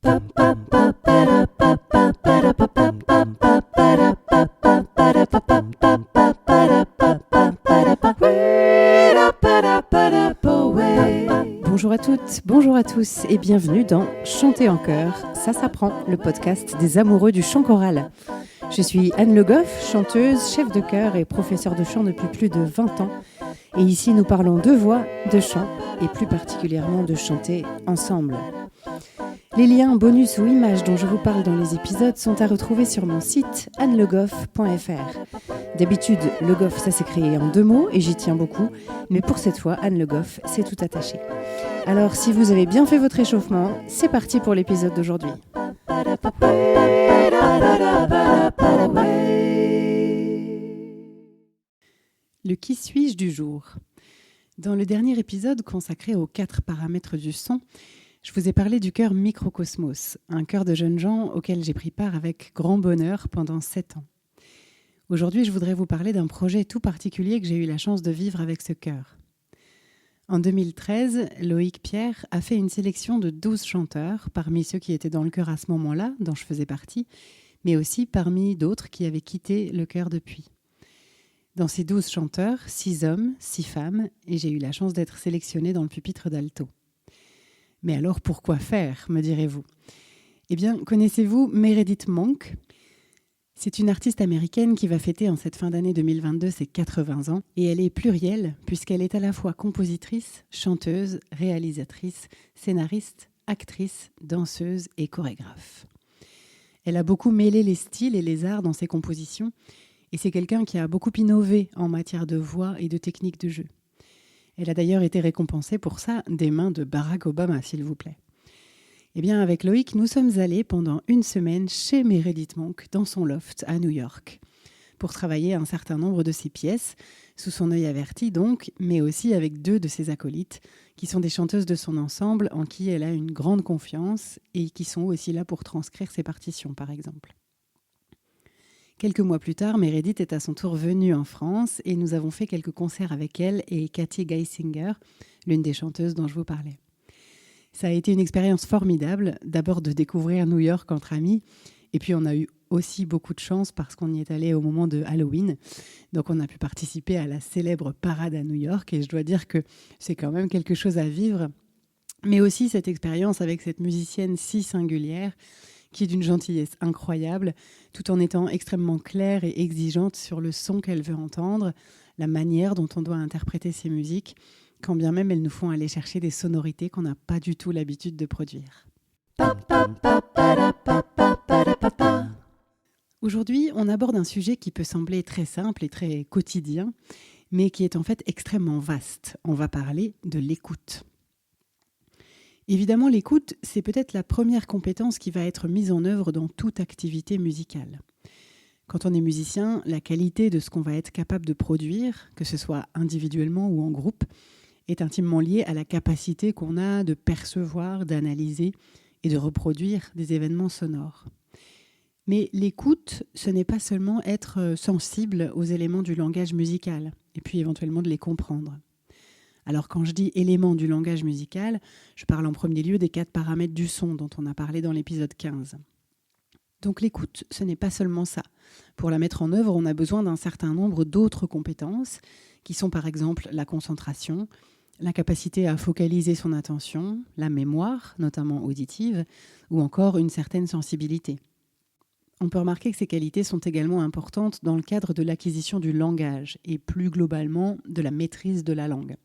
Bonjour à toutes, bonjour à tous et bienvenue dans Chanter en chœur, ça s'apprend, le podcast des amoureux du chant choral. Je suis Anne Le Goff, chanteuse, chef de chœur et professeure de chant depuis plus de 20 ans. Et ici, nous parlons de voix, de chant et plus particulièrement de chanter ensemble. Les liens, bonus ou images dont je vous parle dans les épisodes sont à retrouver sur mon site annelegoff.fr. D'habitude, Le Goff, ça s'écrit en 2 mots et j'y tiens beaucoup, mais pour cette fois, Anne Le Goff, c'est tout attaché. Alors, si vous avez bien fait votre échauffement, c'est parti pour l'épisode d'aujourd'hui. Le qui suis-je du jour. Dans le dernier épisode consacré aux 4 paramètres du son, je vous ai parlé du chœur Microcosmos, un chœur de jeunes gens auquel j'ai pris part avec grand bonheur pendant 7 ans. Aujourd'hui, je voudrais vous parler d'un projet tout particulier que j'ai eu la chance de vivre avec ce chœur. En 2013, Loïc Pierre a fait une sélection de 12 chanteurs, parmi ceux qui étaient dans le chœur à ce moment-là, dont je faisais partie, mais aussi parmi d'autres qui avaient quitté le chœur depuis. Dans ces 12 chanteurs, 6 hommes, 6 femmes, et j'ai eu la chance d'être sélectionnée dans le pupitre d'alto. Mais alors pourquoi faire, me direz-vous ? Eh bien, connaissez-vous Meredith Monk ? C'est une artiste américaine qui va fêter en cette fin d'année 2022 ses 80 ans, et elle est plurielle puisqu'elle est à la fois compositrice, chanteuse, réalisatrice, scénariste, actrice, danseuse et chorégraphe. Elle a beaucoup mêlé les styles et les arts dans ses compositions, et c'est quelqu'un qui a beaucoup innové en matière de voix et de technique de jeu. Elle a d'ailleurs été récompensée pour ça des mains de Barack Obama, s'il vous plaît. Eh bien, avec Loïc, nous sommes allés pendant 1 semaine chez Meredith Monk, dans son loft à New York, pour travailler un certain nombre de ses pièces, sous son œil averti donc, mais aussi avec 2 de ses acolytes, qui sont des chanteuses de son ensemble, en qui elle a une grande confiance, et qui sont aussi là pour transcrire ses partitions, par exemple. Quelques mois plus tard, Meredith est à son tour venue en France et nous avons fait quelques concerts avec elle et Cathy Geisinger, l'une des chanteuses dont je vous parlais. Ça a été une expérience formidable, d'abord de découvrir New York entre amis, et puis on a eu aussi beaucoup de chance parce qu'on y est allé au moment de Halloween. Donc on a pu participer à la célèbre parade à New York et je dois dire que c'est quand même quelque chose à vivre. Mais aussi cette expérience avec cette musicienne si singulière, qui est d'une gentillesse incroyable, tout en étant extrêmement claire et exigeante sur le son qu'elle veut entendre, la manière dont on doit interpréter ses musiques, quand bien même elles nous font aller chercher des sonorités qu'on n'a pas du tout l'habitude de produire. Aujourd'hui, on aborde un sujet qui peut sembler très simple et très quotidien, mais qui est en fait extrêmement vaste. On va parler de l'écoute. Évidemment, l'écoute, c'est peut-être la première compétence qui va être mise en œuvre dans toute activité musicale. Quand on est musicien, la qualité de ce qu'on va être capable de produire, que ce soit individuellement ou en groupe, est intimement liée à la capacité qu'on a de percevoir, d'analyser et de reproduire des événements sonores. Mais l'écoute, ce n'est pas seulement être sensible aux éléments du langage musical, et puis éventuellement de les comprendre. Alors quand je dis éléments du langage musical, je parle en premier lieu des 4 paramètres du son dont on a parlé dans l'épisode 15. Donc l'écoute, ce n'est pas seulement ça. Pour la mettre en œuvre, on a besoin d'un certain nombre d'autres compétences, qui sont par exemple la concentration, la capacité à focaliser son attention, la mémoire, notamment auditive, ou encore une certaine sensibilité. On peut remarquer que ces qualités sont également importantes dans le cadre de l'acquisition du langage, et plus globalement de la maîtrise de la langue.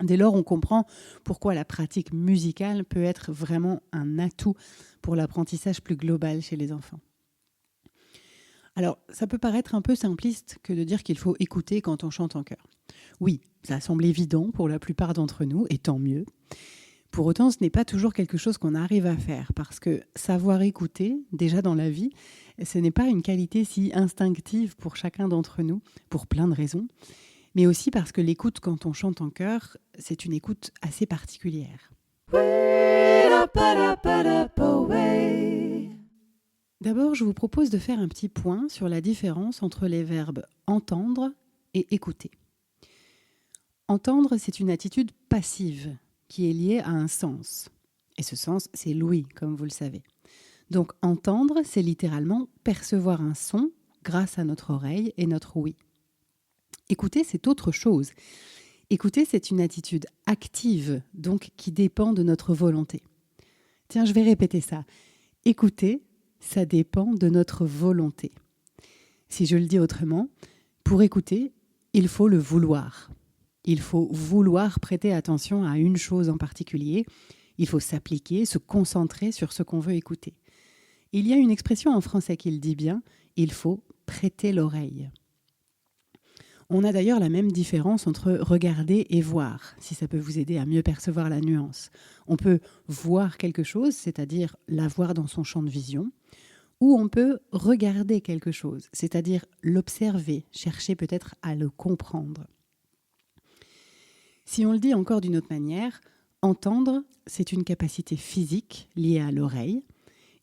Dès lors, on comprend pourquoi la pratique musicale peut être vraiment un atout pour l'apprentissage plus global chez les enfants. Alors, ça peut paraître un peu simpliste que de dire qu'il faut écouter quand on chante en chœur. Oui, ça semble évident pour la plupart d'entre nous, et tant mieux. Pour autant, ce n'est pas toujours quelque chose qu'on arrive à faire, parce que savoir écouter, déjà dans la vie, ce n'est pas une qualité si instinctive pour chacun d'entre nous, pour plein de raisons. Mais aussi parce que l'écoute quand on chante en chœur, c'est une écoute assez particulière. D'abord, je vous propose de faire un petit point sur la différence entre les verbes entendre et écouter. Entendre, c'est une attitude passive qui est liée à un sens. Et ce sens, c'est l'ouïe, comme vous le savez. Donc entendre, c'est littéralement percevoir un son grâce à notre oreille et notre ouïe. Écouter, c'est autre chose. Écouter, c'est une attitude active, donc qui dépend de notre volonté. Tiens, je vais répéter ça. Écouter, ça dépend de notre volonté. Si je le dis autrement, pour écouter, il faut le vouloir. Il faut vouloir prêter attention à une chose en particulier. Il faut s'appliquer, se concentrer sur ce qu'on veut écouter. Il y a une expression en français qui le dit bien, il faut prêter l'oreille. On a d'ailleurs la même différence entre regarder et voir, si ça peut vous aider à mieux percevoir la nuance. On peut voir quelque chose, c'est-à-dire la voir dans son champ de vision, ou on peut regarder quelque chose, c'est-à-dire l'observer, chercher peut-être à le comprendre. Si on le dit encore d'une autre manière, entendre, c'est une capacité physique liée à l'oreille,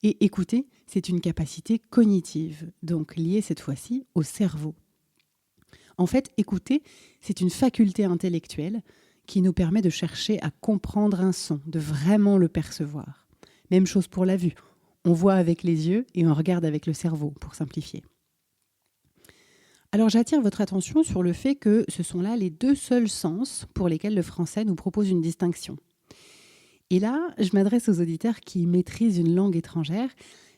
et écouter, c'est une capacité cognitive, donc liée cette fois-ci au cerveau. En fait, écouter, c'est une faculté intellectuelle qui nous permet de chercher à comprendre un son, de vraiment le percevoir. Même chose pour la vue. On voit avec les yeux et on regarde avec le cerveau, pour simplifier. Alors j'attire votre attention sur le fait que ce sont là les deux seuls sens pour lesquels le français nous propose une distinction. Et là, je m'adresse aux auditeurs qui maîtrisent une langue étrangère.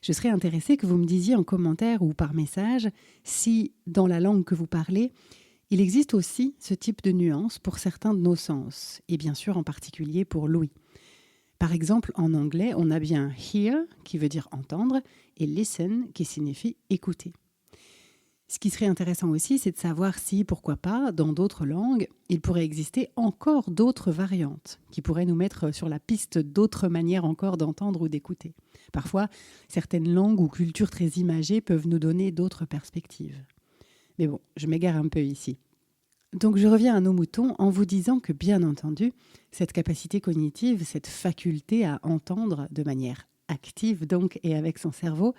Je serais intéressée que vous me disiez en commentaire ou par message si, dans la langue que vous parlez, il existe aussi ce type de nuance pour certains de nos sens, et bien sûr en particulier pour l'ouïe. Par exemple, en anglais, on a bien hear, qui veut dire entendre, et listen, qui signifie écouter. Ce qui serait intéressant aussi, c'est de savoir si, pourquoi pas, dans d'autres langues, il pourrait exister encore d'autres variantes qui pourraient nous mettre sur la piste d'autres manières encore d'entendre ou d'écouter. Parfois, certaines langues ou cultures très imagées peuvent nous donner d'autres perspectives. Mais bon, je m'égare un peu ici. Donc je reviens à nos moutons en vous disant que, bien entendu, cette capacité cognitive, cette faculté à entendre de manière active donc et avec son cerveau,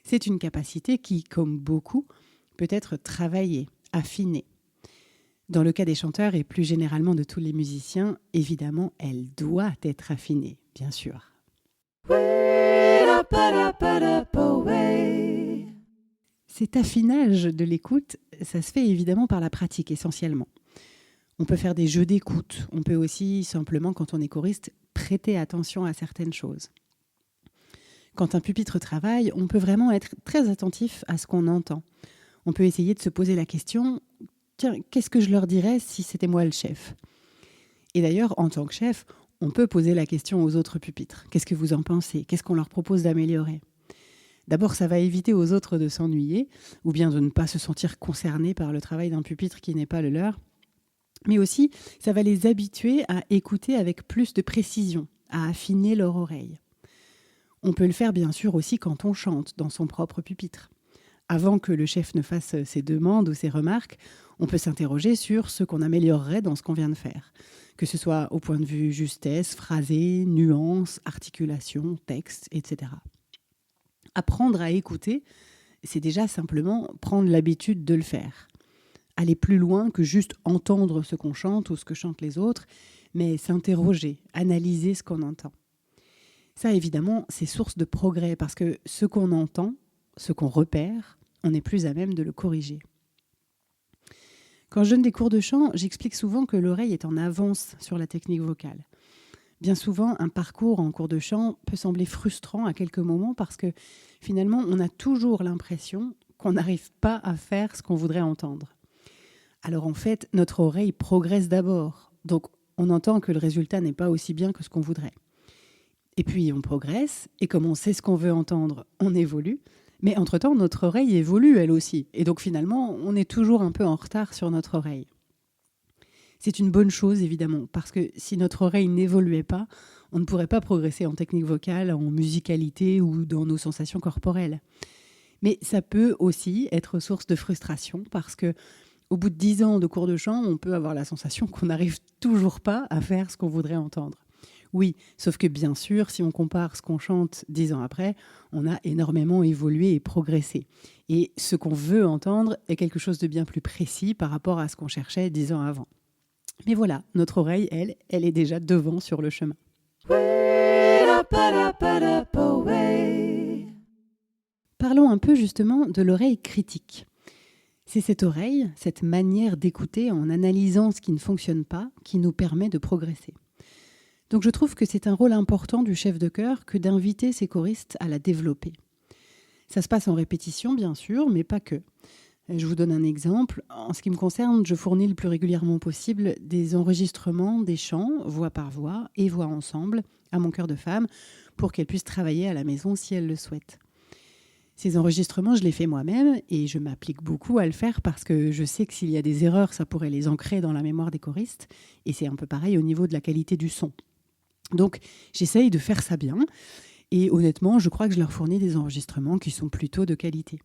c'est une capacité qui, comme beaucoup, peut être travaillée, affinée. Dans le cas des chanteurs et plus généralement de tous les musiciens, évidemment, elle doit être affinée, bien sûr. Cet affinage de l'écoute, ça se fait évidemment par la pratique essentiellement. On peut faire des jeux d'écoute, on peut aussi simplement, quand on est choriste, prêter attention à certaines choses. Quand un pupitre travaille, on peut vraiment être très attentif à ce qu'on entend. On peut essayer de se poser la question « Tiens, qu'est-ce que je leur dirais si c'était moi le chef ?» Et d'ailleurs, en tant que chef, on peut poser la question aux autres pupitres. Qu'est-ce que vous en pensez ? Qu'est-ce qu'on leur propose d'améliorer ? D'abord, ça va éviter aux autres de s'ennuyer ou bien de ne pas se sentir concernés par le travail d'un pupitre qui n'est pas le leur. Mais aussi, ça va les habituer à écouter avec plus de précision, à affiner leur oreille. On peut le faire bien sûr aussi quand on chante dans son propre pupitre. Avant que le chef ne fasse ses demandes ou ses remarques, on peut s'interroger sur ce qu'on améliorerait dans ce qu'on vient de faire, que ce soit au point de vue justesse, phrasé, nuance, articulation, texte, etc. Apprendre à écouter, c'est déjà simplement prendre l'habitude de le faire. Aller plus loin que juste entendre ce qu'on chante ou ce que chantent les autres, mais s'interroger, analyser ce qu'on entend. Ça, évidemment, c'est source de progrès parce que ce qu'on entend, ce qu'on repère, on est plus à même de le corriger. Quand je donne des cours de chant, j'explique souvent que l'oreille est en avance sur la technique vocale. Bien souvent, un parcours en cours de chant peut sembler frustrant à quelques moments parce que finalement, on a toujours l'impression qu'on n'arrive pas à faire ce qu'on voudrait entendre. Alors en fait, notre oreille progresse d'abord, donc on entend que le résultat n'est pas aussi bien que ce qu'on voudrait. Et puis on progresse, et comme on sait ce qu'on veut entendre, on évolue. Mais entre-temps, notre oreille évolue elle aussi. Et donc finalement, on est toujours un peu en retard sur notre oreille. C'est une bonne chose, évidemment, parce que si notre oreille n'évoluait pas, on ne pourrait pas progresser en technique vocale, en musicalité ou dans nos sensations corporelles. Mais ça peut aussi être source de frustration, parce que au bout de 10 ans de cours de chant, on peut avoir la sensation qu'on n'arrive toujours pas à faire ce qu'on voudrait entendre. Oui, sauf que bien sûr, si on compare ce qu'on chante 10 ans après, on a énormément évolué et progressé. Et ce qu'on veut entendre est quelque chose de bien plus précis par rapport à ce qu'on cherchait 10 ans avant. Mais voilà, notre oreille, elle est déjà devant sur le chemin. Parlons un peu justement de l'oreille critique. C'est cette oreille, cette manière d'écouter en analysant ce qui ne fonctionne pas, qui nous permet de progresser. Donc je trouve que c'est un rôle important du chef de chœur que d'inviter ses choristes à la développer. Ça se passe en répétition, bien sûr, mais pas que. Je vous donne un exemple. En ce qui me concerne, je fournis le plus régulièrement possible des enregistrements des chants, voix par voix et voix ensemble, à mon chœur de femme, pour qu'elles puissent travailler à la maison si elles le souhaitent. Ces enregistrements, je les fais moi-même et je m'applique beaucoup à le faire parce que je sais que s'il y a des erreurs, ça pourrait les ancrer dans la mémoire des choristes. Et c'est un peu pareil au niveau de la qualité du son. Donc, j'essaye de faire ça bien. Et honnêtement, je crois que je leur fournis des enregistrements qui sont plutôt de qualité.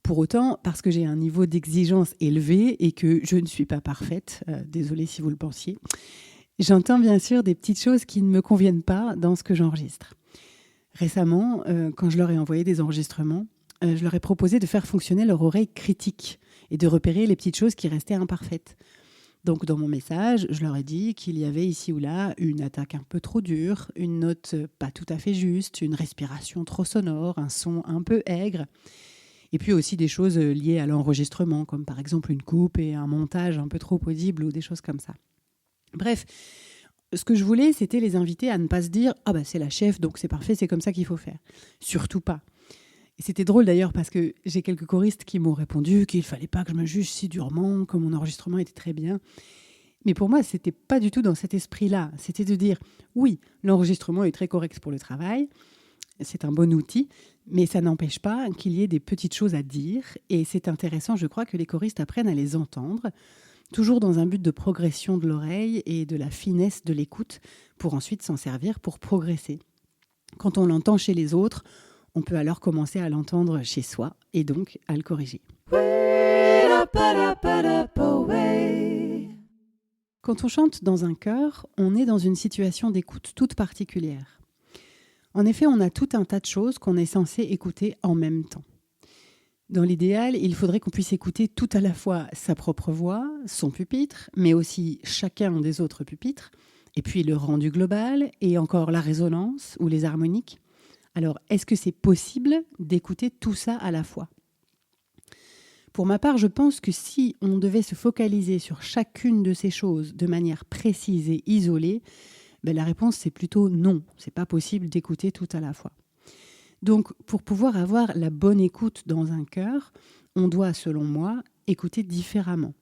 Pour autant, parce que j'ai un niveau d'exigence élevé et que je ne suis pas parfaite, désolée si vous le pensiez, j'entends bien sûr des petites choses qui ne me conviennent pas dans ce que j'enregistre. Récemment, quand je leur ai envoyé des enregistrements, je leur ai proposé de faire fonctionner leur oreille critique et de repérer les petites choses qui restaient imparfaites. Donc dans mon message, je leur ai dit qu'il y avait ici ou là une attaque un peu trop dure, une note pas tout à fait juste, une respiration trop sonore, un son un peu aigre. Et puis aussi des choses liées à l'enregistrement, comme par exemple une coupe et un montage un peu trop audible ou des choses comme ça. Bref, ce que je voulais, c'était les inviter à ne pas se dire « Ah bah c'est la chef, donc c'est parfait, c'est comme ça qu'il faut faire ». Surtout pas. Et c'était drôle d'ailleurs parce que j'ai quelques choristes qui m'ont répondu qu'il ne fallait pas que je me juge si durement, que mon enregistrement était très bien. Mais pour moi, c'était pas du tout dans cet esprit-là. C'était de dire « Oui, l'enregistrement est très correct pour le travail ». C'est un bon outil, mais ça n'empêche pas qu'il y ait des petites choses à dire. Et c'est intéressant, je crois, que les choristes apprennent à les entendre, toujours dans un but de progression de l'oreille et de la finesse de l'écoute, pour ensuite s'en servir pour progresser. Quand on l'entend chez les autres, on peut alors commencer à l'entendre chez soi et donc à le corriger. Quand on chante dans un chœur, on est dans une situation d'écoute toute particulière. En effet, on a tout un tas de choses qu'on est censé écouter en même temps. Dans l'idéal, il faudrait qu'on puisse écouter tout à la fois sa propre voix, son pupitre, mais aussi chacun des autres pupitres, et puis le rendu global, et encore la résonance ou les harmoniques. Alors, est-ce que c'est possible d'écouter tout ça à la fois ? Pour ma part, je pense que si on devait se focaliser sur chacune de ces choses de manière précise et isolée, la réponse, c'est plutôt non. C'est pas possible d'écouter tout à la fois. Donc, pour pouvoir avoir la bonne écoute dans un chœur, on doit, selon moi, écouter différemment.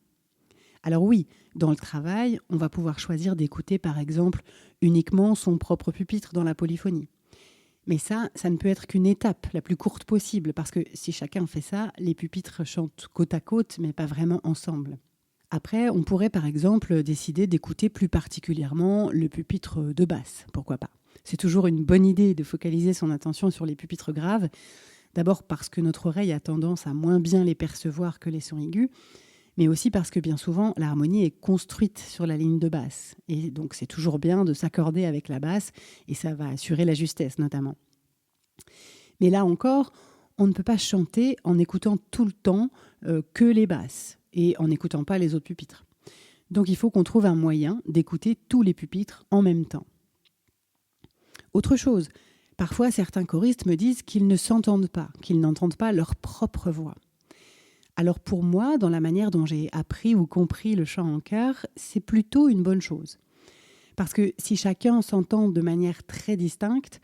Alors oui, dans le travail, on va pouvoir choisir d'écouter, par exemple, uniquement son propre pupitre dans la polyphonie. Mais ça ne peut être qu'une étape la plus courte possible, parce que si chacun fait ça, les pupitres chantent côte à côte, mais pas vraiment ensemble. Après, on pourrait par exemple décider d'écouter plus particulièrement le pupitre de basse, pourquoi pas. C'est toujours une bonne idée de focaliser son attention sur les pupitres graves, d'abord parce que notre oreille a tendance à moins bien les percevoir que les sons aigus, mais aussi parce que bien souvent l'harmonie est construite sur la ligne de basse. Et donc c'est toujours bien de s'accorder avec la basse, et ça va assurer la justesse notamment. Mais là encore, on ne peut pas chanter en écoutant tout le temps que les basses, et en n'écoutant pas les autres pupitres. Donc il faut qu'on trouve un moyen d'écouter tous les pupitres en même temps. Autre chose, parfois certains choristes me disent qu'ils ne s'entendent pas, qu'ils n'entendent pas leur propre voix. Alors pour moi, dans la manière dont j'ai appris ou compris le chant en chœur, c'est plutôt une bonne chose. Parce que si chacun s'entend de manière très distincte,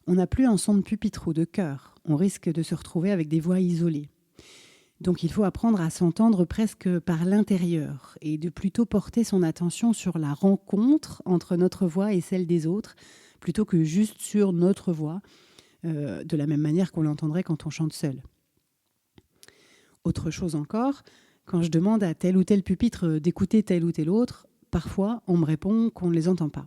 on n'a plus un son de pupitre ou de chœur. On risque de se retrouver avec des voix isolées. Donc il faut apprendre à s'entendre presque par l'intérieur et de plutôt porter son attention sur la rencontre entre notre voix et celle des autres, plutôt que juste sur notre voix, de la même manière qu'on l'entendrait quand on chante seul. Autre chose encore, quand je demande à tel ou tel pupitre d'écouter tel ou tel autre, parfois on me répond qu'on ne les entend pas.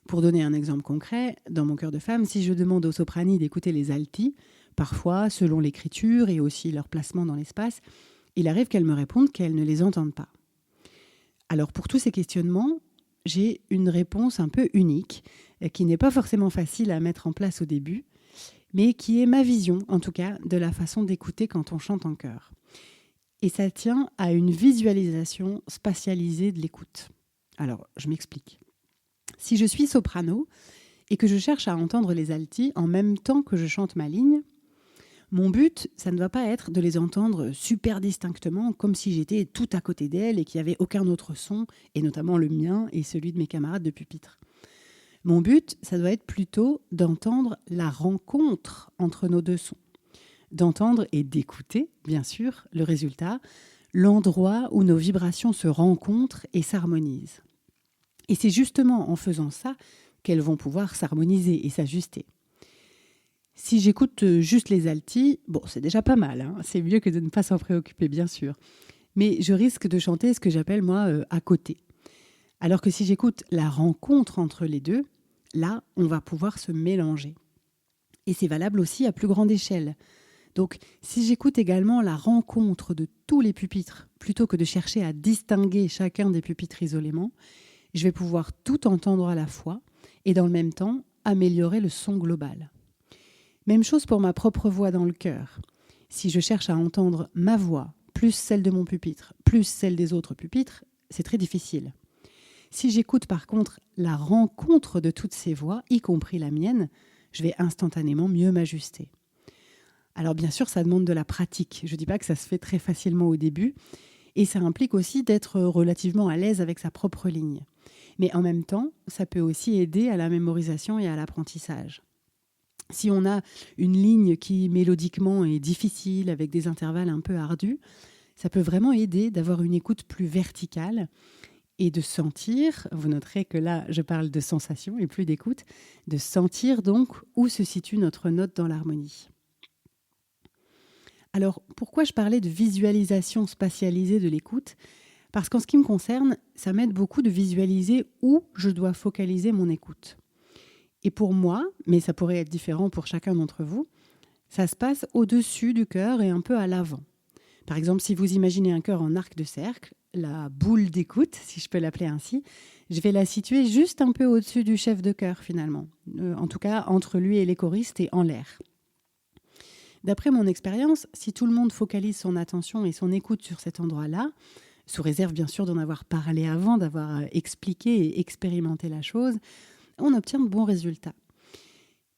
Pour donner un exemple concret, dans mon chœur de femme, si je demande aux sopranis d'écouter les altis, parfois, selon l'écriture et aussi leur placement dans l'espace, il arrive qu'elles me répondent qu'elles ne les entendent pas. Alors pour tous ces questionnements, j'ai une réponse un peu unique, qui n'est pas forcément facile à mettre en place au début, mais qui est ma vision, en tout cas, de la façon d'écouter quand on chante en chœur. Et ça tient à une visualisation spatialisée de l'écoute. Alors, je m'explique. Si je suis soprano et que je cherche à entendre les altis en même temps que je chante ma ligne, mon but, ça ne doit pas être de les entendre super distinctement, comme si j'étais tout à côté d'elles et qu'il n'y avait aucun autre son, et notamment le mien et celui de mes camarades de pupitre. Mon but, ça doit être plutôt d'entendre la rencontre entre nos deux sons. D'entendre et d'écouter, bien sûr, le résultat, l'endroit où nos vibrations se rencontrent et s'harmonisent. Et c'est justement en faisant ça qu'elles vont pouvoir s'harmoniser et s'ajuster. Si j'écoute juste les altis, bon, c'est déjà pas mal, hein. C'est mieux que de ne pas s'en préoccuper, bien sûr. Mais je risque de chanter ce que j'appelle, moi, à côté. Alors que si j'écoute la rencontre entre les deux, là, on va pouvoir se mélanger. Et c'est valable aussi à plus grande échelle. Donc, si j'écoute également la rencontre de tous les pupitres, plutôt que de chercher à distinguer chacun des pupitres isolément, je vais pouvoir tout entendre à la fois et dans le même temps améliorer le son global. Même chose pour ma propre voix dans le chœur. Si je cherche à entendre ma voix, plus celle de mon pupitre, plus celle des autres pupitres, c'est très difficile. Si j'écoute par contre la rencontre de toutes ces voix, y compris la mienne, je vais instantanément mieux m'ajuster. Alors bien sûr, ça demande de la pratique. Je ne dis pas que ça se fait très facilement au début. Et ça implique aussi d'être relativement à l'aise avec sa propre ligne. Mais en même temps, ça peut aussi aider à la mémorisation et à l'apprentissage. Si on a une ligne qui mélodiquement est difficile, avec des intervalles un peu ardus, ça peut vraiment aider d'avoir une écoute plus verticale et de sentir, vous noterez que là je parle de sensation et plus d'écoute, de sentir donc où se situe notre note dans l'harmonie. Alors pourquoi je parlais de visualisation spatialisée de l'écoute ? Parce qu'en ce qui me concerne, ça m'aide beaucoup de visualiser où je dois focaliser mon écoute. Et pour moi, mais ça pourrait être différent pour chacun d'entre vous, ça se passe au-dessus du cœur et un peu à l'avant. Par exemple, si vous imaginez un cœur en arc de cercle, la boule d'écoute, si je peux l'appeler ainsi, je vais la situer juste un peu au-dessus du chef de chœur finalement. En tout cas, entre lui et les choristes et en l'air. D'après mon expérience, si tout le monde focalise son attention et son écoute sur cet endroit-là, sous réserve bien sûr d'en avoir parlé avant, d'avoir expliqué et expérimenté la chose, on obtient de bons résultats.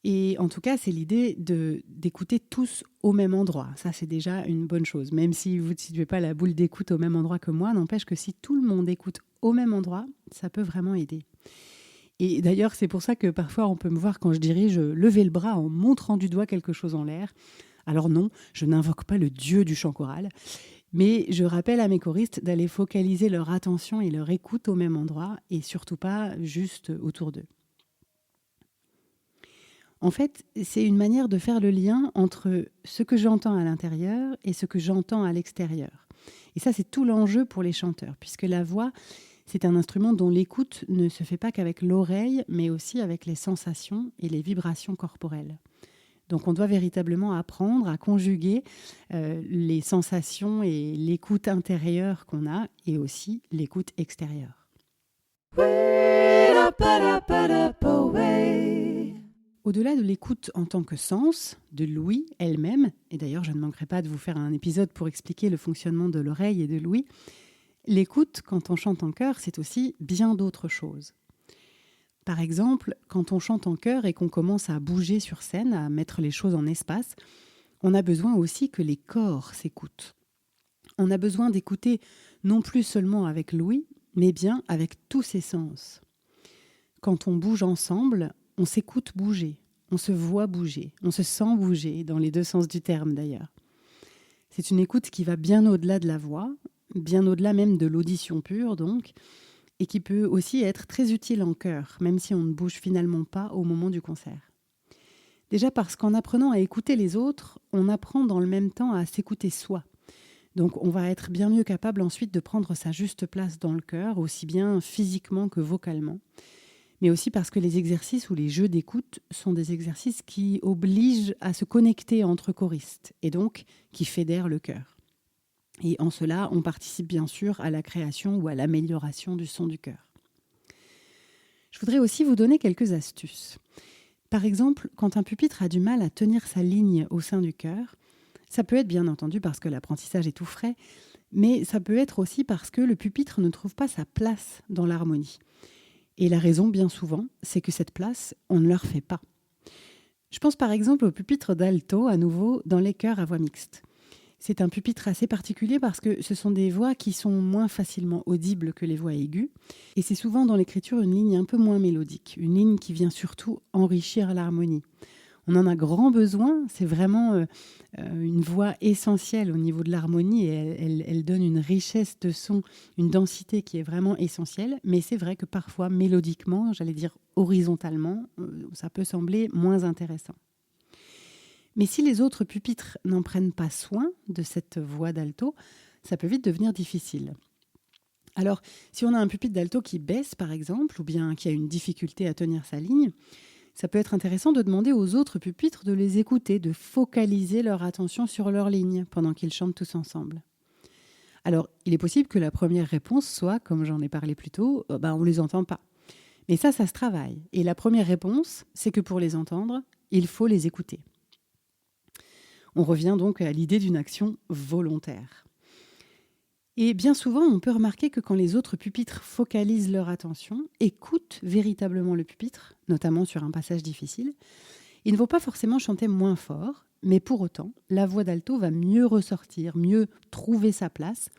Et en tout cas, c'est l'idée d'écouter tous au même endroit. Ça, c'est déjà une bonne chose. Même si vous ne situez pas la boule d'écoute au même endroit que moi, n'empêche que si tout le monde écoute au même endroit, ça peut vraiment aider. Et d'ailleurs, c'est pour ça que parfois, on peut me voir quand je dirige lever le bras en montrant du doigt quelque chose en l'air. Alors non, je n'invoque pas le dieu du chant choral, mais je rappelle à mes choristes d'aller focaliser leur attention et leur écoute au même endroit et surtout pas juste autour d'eux. En fait, c'est une manière de faire le lien entre ce que j'entends à l'intérieur et ce que j'entends à l'extérieur. Et ça, c'est tout l'enjeu pour les chanteurs, puisque la voix, c'est un instrument dont l'écoute ne se fait pas qu'avec l'oreille, mais aussi avec les sensations et les vibrations corporelles. Donc on doit véritablement apprendre à conjuguer les sensations et l'écoute intérieure qu'on a, et aussi l'écoute extérieure. Au-delà de l'écoute en tant que sens, de l'ouïe elle-même, et d'ailleurs je ne manquerai pas de vous faire un épisode pour expliquer le fonctionnement de l'oreille et de l'ouïe, l'écoute quand on chante en chœur, c'est aussi bien d'autres choses. Par exemple, quand on chante en chœur et qu'on commence à bouger sur scène, à mettre les choses en espace, on a besoin aussi que les corps s'écoutent. On a besoin d'écouter non plus seulement avec l'ouïe, mais bien avec tous ses sens. Quand on bouge ensemble, on s'écoute bouger, on se voit bouger, on se sent bouger, dans les deux sens du terme d'ailleurs. C'est une écoute qui va bien au-delà de la voix, bien au-delà même de l'audition pure donc, et qui peut aussi être très utile en chœur, même si on ne bouge finalement pas au moment du concert. Déjà parce qu'en apprenant à écouter les autres, on apprend dans le même temps à s'écouter soi. Donc on va être bien mieux capable ensuite de prendre sa juste place dans le chœur, aussi bien physiquement que vocalement. Mais aussi parce que les exercices ou les jeux d'écoute sont des exercices qui obligent à se connecter entre choristes, et donc qui fédèrent le chœur. Et en cela, on participe bien sûr à la création ou à l'amélioration du son du chœur. Je voudrais aussi vous donner quelques astuces. Par exemple, quand un pupitre a du mal à tenir sa ligne au sein du chœur, ça peut être bien entendu parce que l'apprentissage est tout frais, mais ça peut être aussi parce que le pupitre ne trouve pas sa place dans l'harmonie. Et la raison, bien souvent, c'est que cette place, on ne leur fait pas. Je pense par exemple au pupitre d'alto, à nouveau, dans les chœurs à voix mixte. C'est un pupitre assez particulier parce que ce sont des voix qui sont moins facilement audibles que les voix aiguës. Et c'est souvent dans l'écriture une ligne un peu moins mélodique, une ligne qui vient surtout enrichir l'harmonie. On en a grand besoin, c'est vraiment une voix essentielle au niveau de l'harmonie et elle donne une richesse de son, une densité qui est vraiment essentielle. Mais c'est vrai que parfois, mélodiquement, j'allais dire horizontalement, ça peut sembler moins intéressant. Mais si les autres pupitres n'en prennent pas soin de cette voix d'alto, ça peut vite devenir difficile. Alors, si on a un pupitre d'alto qui baisse, par exemple, ou bien qui a une difficulté à tenir sa ligne, ça peut être intéressant de demander aux autres pupitres de les écouter, de focaliser leur attention sur leur ligne pendant qu'ils chantent tous ensemble. Alors, il est possible que la première réponse soit, comme j'en ai parlé plus tôt, on ne les entend pas. Mais ça se travaille. Et la première réponse, c'est que pour les entendre, il faut les écouter. On revient donc à l'idée d'une action volontaire. Et bien souvent, on peut remarquer que quand les autres pupitres focalisent leur attention, écoutent véritablement le pupitre, notamment sur un passage difficile, ils ne vont pas forcément chanter moins fort, mais pour autant, la voix d'alto va mieux ressortir, mieux trouver sa place.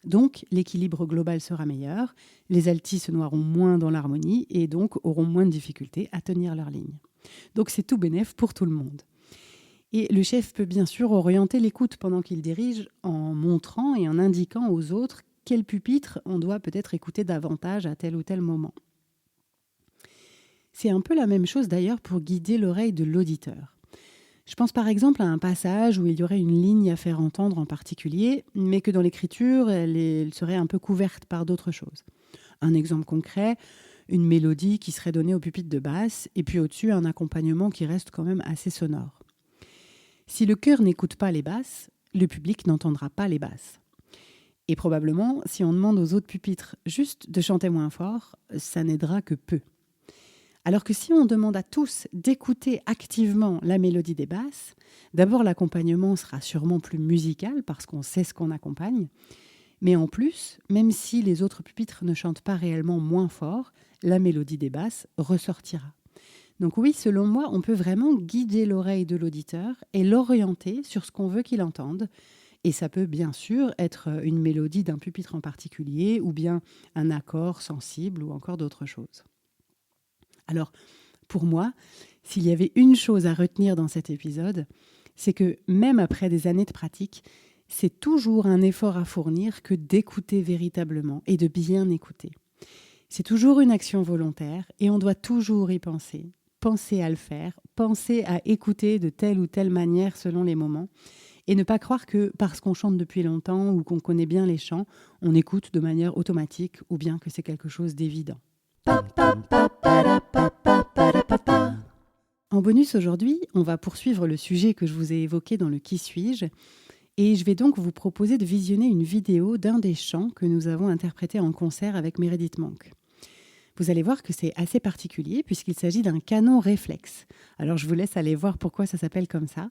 Donc, l'équilibre global sera meilleur, les altis se noieront moins dans l'harmonie et donc auront moins de difficultés à tenir leur ligne. Donc, c'est tout bénef pour tout le monde. Et le chef peut bien sûr orienter l'écoute pendant qu'il dirige en montrant et en indiquant aux autres quel pupitre on doit peut-être écouter davantage à tel ou tel moment. C'est un peu la même chose d'ailleurs pour guider l'oreille de l'auditeur. Je pense par exemple à un passage où il y aurait une ligne à faire entendre en particulier, mais que dans l'écriture, elle serait un peu couverte par d'autres choses. Un exemple concret, une mélodie qui serait donnée au pupitre de basse, et puis au-dessus un accompagnement qui reste quand même assez sonore. Si le chœur n'écoute pas les basses, le public n'entendra pas les basses. Et probablement, si on demande aux autres pupitres juste de chanter moins fort, ça n'aidera que peu. Alors que si on demande à tous d'écouter activement la mélodie des basses, d'abord l'accompagnement sera sûrement plus musical parce qu'on sait ce qu'on accompagne, mais en plus, même si les autres pupitres ne chantent pas réellement moins fort, la mélodie des basses ressortira. Donc oui, selon moi, on peut vraiment guider l'oreille de l'auditeur et l'orienter sur ce qu'on veut qu'il entende. Et ça peut bien sûr être une mélodie d'un pupitre en particulier ou bien un accord sensible ou encore d'autres choses. Alors, pour moi, s'il y avait une chose à retenir dans cet épisode, c'est que même après des années de pratique, c'est toujours un effort à fournir que d'écouter véritablement et de bien écouter. C'est toujours une action volontaire et on doit toujours y penser. Penser à le faire, penser à écouter de telle ou telle manière selon les moments et ne pas croire que parce qu'on chante depuis longtemps ou qu'on connaît bien les chants, on écoute de manière automatique ou bien que c'est quelque chose d'évident. En bonus aujourd'hui, on va poursuivre le sujet que je vous ai évoqué dans le Qui suis-je et je vais donc vous proposer de visionner une vidéo d'un des chants que nous avons interprété en concert avec Meredith Monk. Vous allez voir que c'est assez particulier puisqu'il s'agit d'un canon réflexe. Alors je vous laisse aller voir pourquoi ça s'appelle comme ça.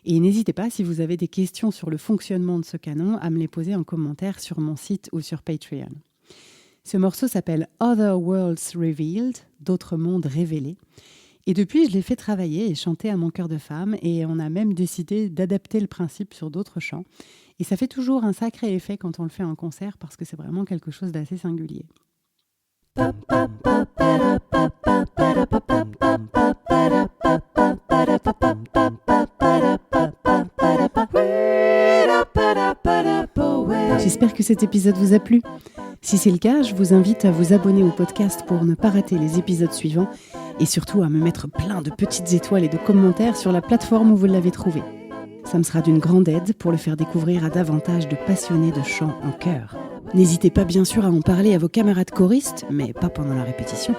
Et n'hésitez pas, si vous avez des questions sur le fonctionnement de ce canon, à me les poser en commentaire sur mon site ou sur Patreon. Ce morceau s'appelle Other Worlds Revealed, d'autres mondes révélés. Et depuis, je l'ai fait travailler et chanter à mon cœur de femme et on a même décidé d'adapter le principe sur d'autres chants. Et ça fait toujours un sacré effet quand on le fait en concert parce que c'est vraiment quelque chose d'assez singulier. J'espère que cet épisode vous a plu. Si c'est le cas, je vous invite à vous abonner au podcast pour ne pas rater les épisodes suivants et surtout à me mettre plein de petites étoiles et de commentaires sur la plateforme où vous l'avez trouvé. Ça me sera d'une grande aide pour le faire découvrir à davantage de passionnés de chant en chœur. N'hésitez pas bien sûr à en parler à vos camarades choristes, mais pas pendant la répétition,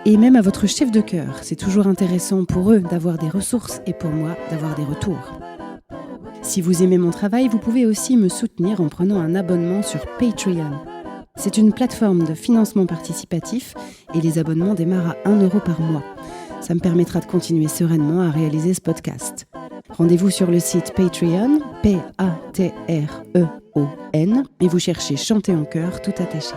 et même à votre chef de chœur. C'est toujours intéressant pour eux d'avoir des ressources et pour moi d'avoir des retours. Si vous aimez mon travail, vous pouvez aussi me soutenir en prenant un abonnement sur Patreon. C'est une plateforme de financement participatif et les abonnements démarrent à 1 € par mois. Ça me permettra de continuer sereinement à réaliser ce podcast. Rendez-vous sur le site Patreon, Patreon, et vous cherchez Chanter en chœur tout attaché.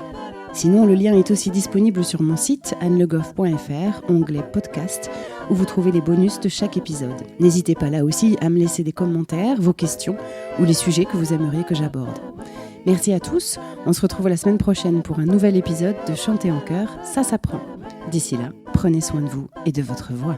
Sinon, le lien est aussi disponible sur mon site annelegoff.fr, onglet podcast, où vous trouvez les bonus de chaque épisode. N'hésitez pas là aussi à me laisser des commentaires, vos questions ou les sujets que vous aimeriez que j'aborde. Merci à tous, on se retrouve la semaine prochaine pour un nouvel épisode de Chanter en chœur, ça s'apprend. D'ici là, prenez soin de vous et de votre voix.